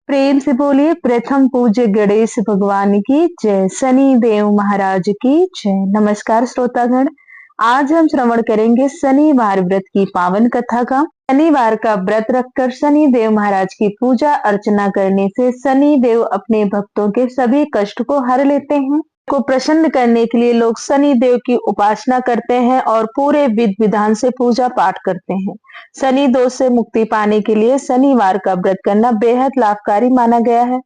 प्रेम से बोलिए प्रथम पूज्य गणेश भगवान की जय, शनि देव महाराज की जय। नमस्कार श्रोतागण, आज हम श्रवण करेंगे शनिवार व्रत की पावन कथा का। शनिवार का व्रत रखकर शनि देव महाराज की पूजा अर्चना करने से शनि देव अपने भक्तों के सभी कष्ट को हर लेते हैं। को प्रसन्न करने के लिए लोग शनि देव की उपासना करते हैं और पूरे विधि विधान से पूजा पाठ करते हैं। शनि दोष से मुक्ति पाने के लिए शनिवार का व्रत करना बेहद लाभकारी माना गया है।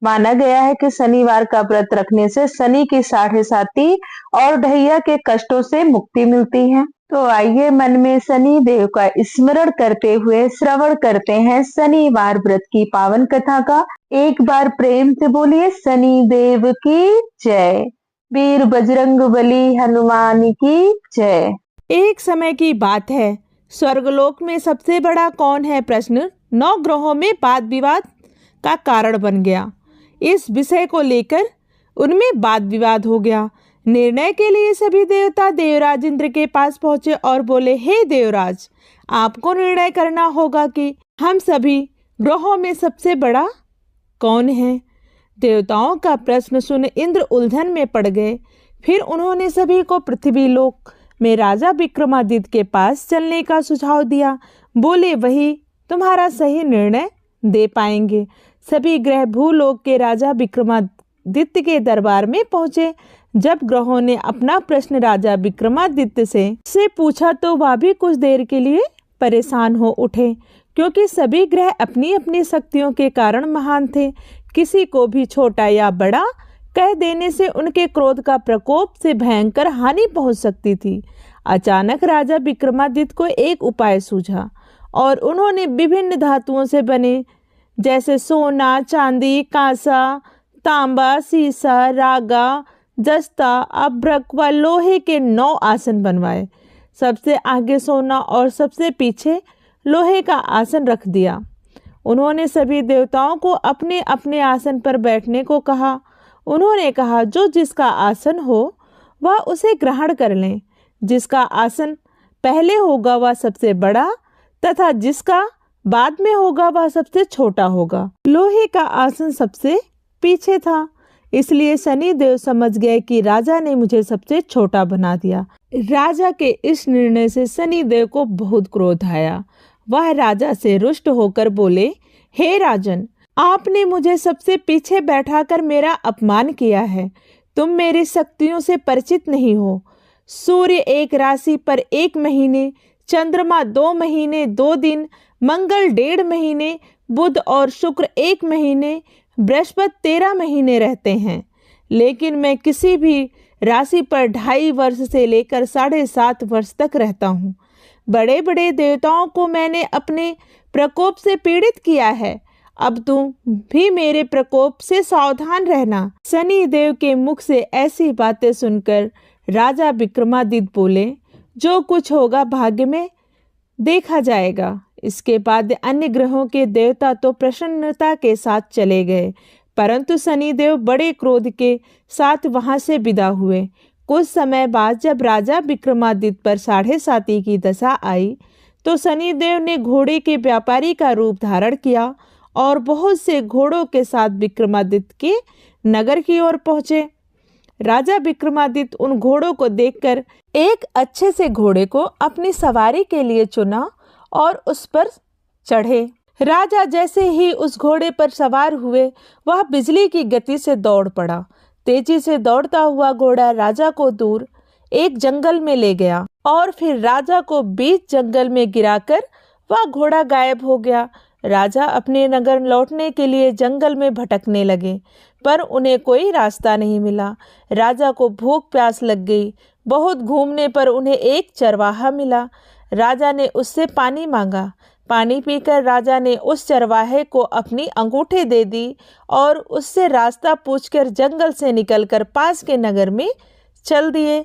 माना गया है कि शनिवार का व्रत रखने से शनि की साढ़े साती और ढैया के कष्टों से मुक्ति मिलती है। तो आइए मन में शनि देव का स्मरण करते हुए श्रवण करते हैं शनिवार व्रत की पावन कथा का। एक बार प्रेम से बोलिए शनि देव की जय। वीर बजरंग बली हनुमान की जय। एक समय की बात है, स्वर्गलोक में सबसे बड़ा कौन है प्रश्न 9 ग्रहों में वाद विवाद का कारण बन गया। इस विषय को लेकर उनमें वाद विवाद हो गया। निर्णय के लिए सभी देवता देवराज इंद्र के पास पहुंचे और बोले, हे देवराज, आपको निर्णय करना होगा कि हम सभी ग्रहों में सबसे बड़ा कौन है। देवताओं का प्रश्न सुन इंद्र उलझन में पड़ गए। फिर उन्होंने सभी को पृथ्वी लोक में राजा विक्रमादित्य के पास चलने का सुझाव दिया। बोले, वही तुम्हारा सही निर्णय दे पाएंगे। सभी ग्रह भूलोक के राजा विक्रमादित्य के दरबार में पहुंचे। जब ग्रहों ने अपना प्रश्न राजा विक्रमादित्य से पूछा तो वह भी कुछ देर के लिए परेशान हो उठे, क्योंकि सभी ग्रह अपनी अपनी शक्तियों के कारण महान थे। किसी को भी छोटा या बड़ा कह देने से उनके क्रोध का प्रकोप से भयंकर हानि पहुंच सकती थी। अचानक राजा विक्रमादित्य को एक उपाय सूझा और उन्होंने विभिन्न धातुओं से बने जैसे सोना, चांदी, कांसा, तांबा, सीसा, रागा, जस्ता, अभ्रक व लोहे के 9 आसन बनवाए। सबसे आगे सोना और सबसे पीछे लोहे का आसन रख दिया। उन्होंने सभी देवताओं को अपने अपने आसन पर बैठने को कहा। उन्होंने कहा, जो जिसका आसन हो वह उसे ग्रहण कर लें। जिसका आसन पहले होगा वह सबसे बड़ा तथा जिसका बाद में होगा वह सबसे छोटा होगा। लोहे का आसन सबसे पीछे था, इसलिए शनि देव समझ गए कि राजा ने मुझे सबसे छोटा बना दिया। राजा के इस निर्णय से शनि देव को बहुत क्रोध आया। वह राजा से रुष्ट होकर बोले, हे राजन, आपने मुझे सबसे पीछे बैठाकर मेरा अपमान किया है। तुम मेरी शक्तियों से परिचित नहीं हो। सूर्य एक राशि पर 1 महीने, चंद्रमा 2 महीने 2 दिन, मंगल 1.5 महीने, बुध और शुक्र 1 महीने, बृहस्पति 13 महीने रहते हैं। लेकिन मैं किसी भी राशि पर 2.5 वर्ष से लेकर 7.5 वर्ष तक रहता हूँ। बड़े बड़े देवताओं को मैंने अपने प्रकोप से पीड़ित किया है। अब तुम भी मेरे प्रकोप से सावधान रहना। शनि देव के मुख से ऐसी बातें सुनकर राजा विक्रमादित्य बोले, जो कुछ होगा भाग्य में देखा जाएगा। इसके बाद अन्य ग्रहों के देवता तो प्रसन्नता के साथ चले गए, परंतु शनिदेव बड़े क्रोध के साथ वहां से विदा हुए। कुछ समय बाद जब राजा विक्रमादित्य पर 7.5 की दशा आई तो शनिदेव ने घोड़े के व्यापारी का रूप धारण किया और बहुत से घोड़ों के साथ विक्रमादित्य के नगर की ओर पहुंचे। राजा विक्रमादित्य उन घोड़ों को देखकर एक अच्छे से घोड़े को अपनी सवारी के लिए चुना और उस पर चढ़े। राजा जैसे ही उस घोड़े पर सवार हुए, वह बिजली की गति से दौड़ पड़ा। तेजी से दौड़ता हुआ घोड़ा राजा को दूर एक जंगल में ले गया और फिर राजा को बीच जंगल में गिराकर वह घोड़ा गायब हो गया। राजा अपने नगर लौटने के लिए जंगल में भटकने लगे, पर उन्हें कोई रास्ता नहीं मिला। राजा को भूख प्यास लग गई। बहुत घूमने पर उन्हें एक चरवाहा मिला। राजा ने उससे पानी मांगा। पानी पीकर राजा ने उस चरवाहे को अपनी अंगूठी दे दी और उससे रास्ता पूछकर जंगल से निकलकर पास के नगर में चल दिए।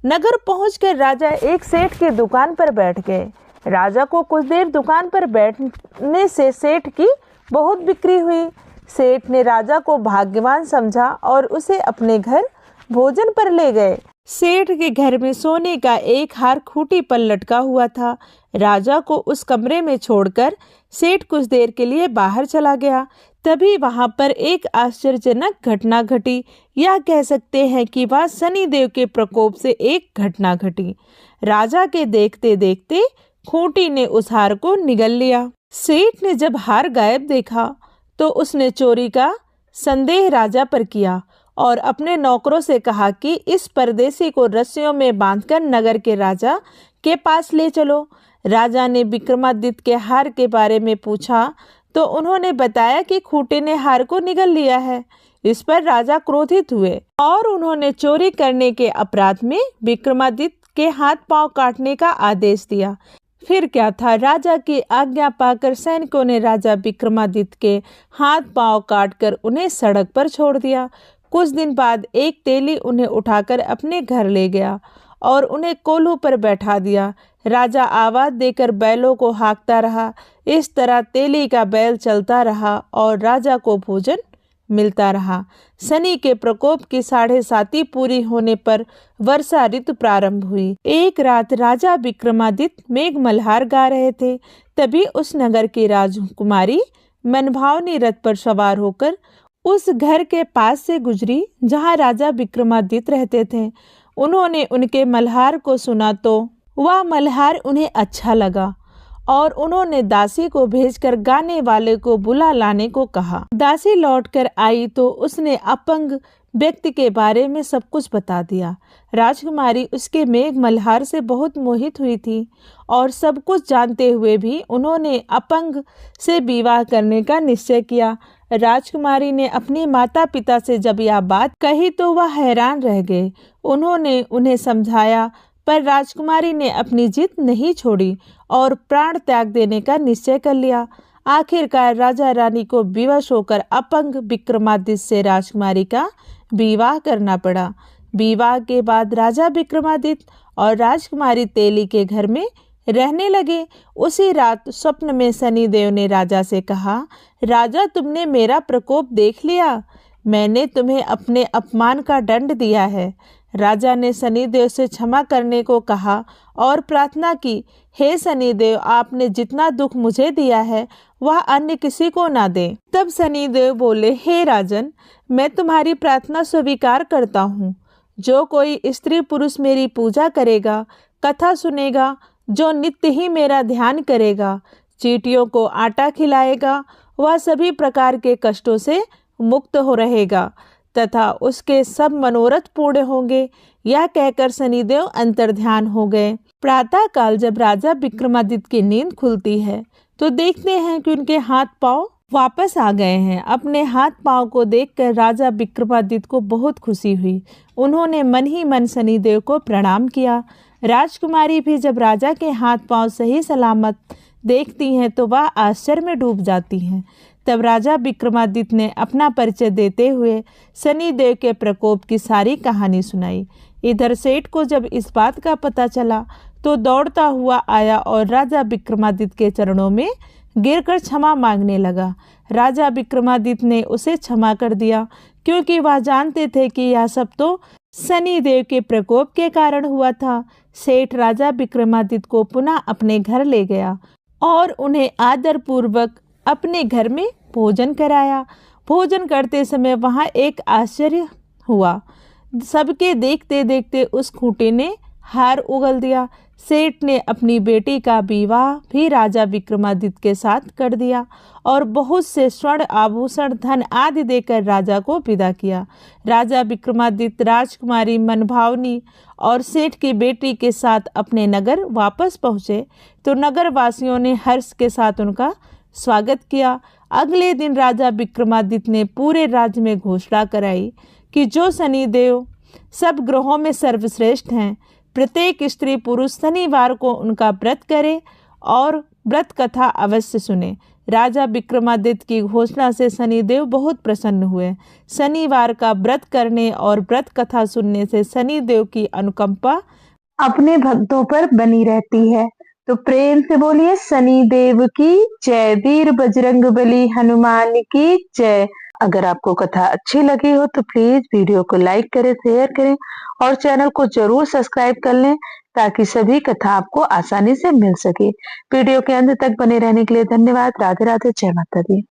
नगर पहुंचकर राजा एक सेठ की दुकान पर बैठ गए। राजा को कुछ देर दुकान पर बैठने से सेठ की बहुत बिक्री हुई। सेठ ने राजा को भाग्यवान समझा और उसे अपने घर भोजन पर ले गए। सेठ के घर में सोने का एक हार खूंटी पर लटका हुआ था। राजा को उस कमरे में छोड़कर सेठ कुछ देर के लिए बाहर चला गया। तभी वहां पर एक आश्चर्यजनक घटना घटी, या कह सकते हैं कि वह शनिदेव के प्रकोप से एक घटना घटी। राजा के देखते देखते खूंटी ने उस हार को निगल लिया। सेठ ने जब हार गायब देखा तो उसने चोरी का संदेह राजा पर किया और अपने नौकरों से कहा कि इस परदेसी को रस्सियों में बांधकर नगर के राजा के पास ले चलो। राजा ने विक्रमादित्य के हार के बारे में पूछा तो उन्होंने बताया कि खूंटी ने हार को निगल लिया है। इस पर राजा क्रोधित हुए और उन्होंने चोरी करने के अपराध में विक्रमादित्य के हाथ पांव काटने का आदेश दिया। फिर क्या था, राजा की आज्ञा पाकर सैनिकों ने राजा विक्रमादित्य के हाथ पांव काटकर उन्हें सड़क पर छोड़ दिया। कुछ दिन बाद एक तेली उन्हें उठाकर अपने घर ले गया और उन्हें कोल्हू पर बैठा दिया। राजा आवाज देकर बैलों को हाँकता रहा। इस तरह तेली का बैल चलता रहा और राजा को भोजन मिलता रहा। शनि के प्रकोप की 7.5 पूरी होने पर वर्षा ऋतु प्रारंभ हुई। एक रात राजा विक्रमादित्य मेघ मल्हार गा रहे थे। तभी उस नगर की राजकुमारी मनभावनी रथ पर सवार होकर उस घर के पास से गुजरी जहां राजा विक्रमादित्य रहते थे। उन्होंने उनके मल्हार को सुना तो वह मल्हार उन्हें अच्छा लगा और उन्होंने दासी को भेजकर गाने वाले को बुला लाने को कहा। दासी लौटकर आई तो उसने अपंग व्यक्ति के बारे में सब कुछ बता दिया। राजकुमारी उसके मेघ मल्हार से बहुत मोहित हुई थी और सब कुछ जानते हुए भी उन्होंने अपंग से विवाह करने का निश्चय किया। राजकुमारी ने अपने माता पिता से जब यह बात कही तो वह हैरान रह गए। उन्होंने उन्हें समझाया पर राजकुमारी ने अपनी जिद नहीं छोड़ी और प्राण त्याग देने का निश्चय कर लिया। आखिरकार राजा रानी को विवश होकर अपंग विक्रमादित्य से राजकुमारी का विवाह करना पड़ा। विवाह के बाद राजा विक्रमादित्य और राजकुमारी तेली के घर में रहने लगे। उसी रात स्वप्न में शनिदेव ने राजा से कहा, राजा तुमने मेरा प्रकोप देख लिया, मैंने तुम्हें अपने अपमान का दंड दिया है। राजा ने शनिदेव से क्षमा करने को कहा और प्रार्थना की, हे शनिदेव आपने जितना दुख मुझे दिया है वह अन्य किसी को ना दे। तब शनिदेव बोले, हे राजन मैं तुम्हारी प्रार्थना स्वीकार करता हूँ। जो कोई स्त्री पुरुष मेरी पूजा करेगा, कथा सुनेगा, जो नित्य ही मेरा ध्यान करेगा, चींटियों को आटा खिलाएगा, वह सभी प्रकार के कष्टों से मुक्त हो रहेगा तथा उसके सब मनोरथ पूर्ण होंगे। यह कहकर शनिदेव अंतर्ध्यान हो गए। प्रातः काल जब राजा विक्रमादित्य की नींद खुलती है तो देखते हैं कि उनके हाथ पांव वापस आ गए हैं। अपने हाथ पांव को देखकर राजा विक्रमादित्य को बहुत खुशी हुई। उन्होंने मन ही मन शनिदेव को प्रणाम किया। राजकुमारी भी जब राजा के हाथ पांव सही सलामत देखती हैं तो वह आश्चर्य में डूब जाती हैं। तब राजा विक्रमादित्य ने अपना परिचय देते हुए शनिदेव के प्रकोप की सारी कहानी सुनाई। इधर सेठ को जब इस बात का पता चला तो दौड़ता हुआ आया और राजा विक्रमादित्य के चरणों में गिरकर क्षमा मांगने लगा। राजा विक्रमादित्य ने उसे क्षमा कर दिया क्योंकि वह जानते थे कि यह सब तो शनिदेव के प्रकोप के कारण हुआ था। सेठ राजा विक्रमादित्य को पुनः अपने घर ले गया और उन्हें आदर पूर्वक अपने घर में भोजन कराया। भोजन करते समय वहाँ एक आश्चर्य हुआ। सबके देखते देखते उस खूंटी ने हार उगल दिया। सेठ ने अपनी बेटी का विवाह भी राजा विक्रमादित्य के साथ कर दिया और बहुत से स्वर्ण आभूषण धन आदि देकर राजा को विदा किया। राजा विक्रमादित्य राजकुमारी मनभावनी और सेठ की बेटी के साथ अपने नगर वापस पहुँचे तो नगर वासियों ने हर्ष के साथ उनका स्वागत किया। अगले दिन राजा विक्रमादित्य ने पूरे राज्य में घोषणा कराई कि जो शनिदेव सब ग्रहों में सर्वश्रेष्ठ हैं, प्रत्येक स्त्री पुरुष शनिवार को उनका व्रत करे और व्रत कथा अवश्य सुने। राजा विक्रमादित्य की घोषणा से शनिदेव बहुत प्रसन्न हुए। शनिवार का व्रत करने और व्रत कथा सुनने से शनिदेव की अनुकंपा अपने भक्तों पर बनी रहती है। तो प्रेम से बोलिए शनि देव की जय। वीर बजरंग बली हनुमान की जय। अगर आपको कथा अच्छी लगी हो तो प्लीज वीडियो को लाइक करें, शेयर करें और चैनल को जरूर सब्सक्राइब कर लें ताकि सभी कथा आपको आसानी से मिल सके। वीडियो के अंत तक बने रहने के लिए धन्यवाद। राधे राधे, जय माता दी।